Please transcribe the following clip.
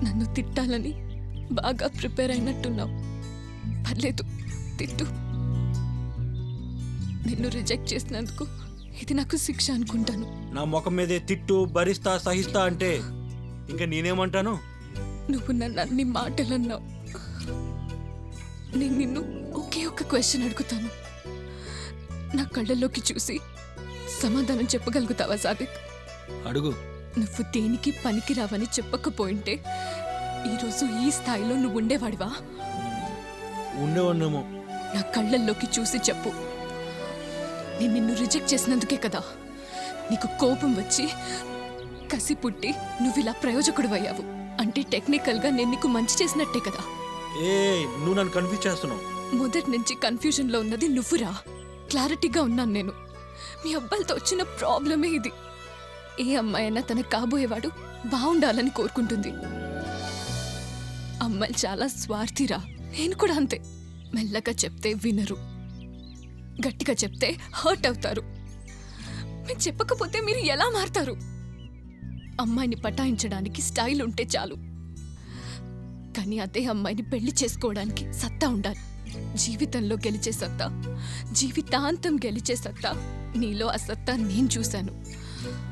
నన్ను తిట్టాలని బాగా ప్రిపేర్ అయినట్టున్నావు. పర్లేదు, తిట్టు. నిన్ను రిజెక్ట్ చేసినందుకు ఇది నాకు శిక్ష అనుకుంటాను. నా ముఖం మీదే తిట్టు, భరిస్తా, సహిస్తా అంటే ఇంకా నేనేమంటాను? నువ్వు నన్ను అన్ని మాటలు అన్నావు. నేను నిన్ను ఒకే ఒక క్వశ్చన్ అడుగుతాను. నా కళ్ళల్లోకి చూసి సమాధానం చెప్పగలుగుతావా సాదిక్? అడుగు. నువ్వు దేనికి పనికి రావని చెప్పకపోయింటే ఈరోజు ఈ స్థాయిలో నువ్వు ఉండేవాడివా? ఉండేవాడినేమో. నా కళ్ళల్లోకి చూసి చెప్పు. నేను నిన్ను రిజెక్ట్ చేసినందుకే కదా నీకు కోపం వచ్చి కసి పుట్టి నువ్వు ఇలా ప్రయోజకుడు అయ్యావు. అంటే టెక్నికల్గా నేను నీకు మంచి చేసినట్టే కదా. నువ్వు నన్ను కన్ఫ్యూజ్ చేస్తున్నావు. మొదటి నుంచి కన్ఫ్యూజన్లో ఉన్నది నువ్వురా. క్లారిటీగా ఉన్నాను నేను. మీ అబ్బాయిలతో వచ్చిన ప్రాబ్లమే ఇది. ఏ అమ్మాయినా తన కాబోయేవాడు బాగుండాలని కోరుకుంటుంది. అమ్మాయిలు చాలా స్వార్థిరా. నేను కూడా అంతే. మెల్లగా చెప్తే వినరు, గట్టిగా చెప్తే హర్ట్ అవుతారు. మీకు చెప్పకపోతే మీరు ఎలా మారతారు? అమ్మాయిని పటాయించడానికి స్టైల్ ఉంటే చాలు, కానీ అదే అమ్మాయిని పెళ్లి చేసుకోవడానికి సత్తా ఉండాలి. జీవితంలో గెలిచే సత్తా, జీవితాంతం గెలిచే సత్తా నీలో ఆ సత్తా నేను చూశాను.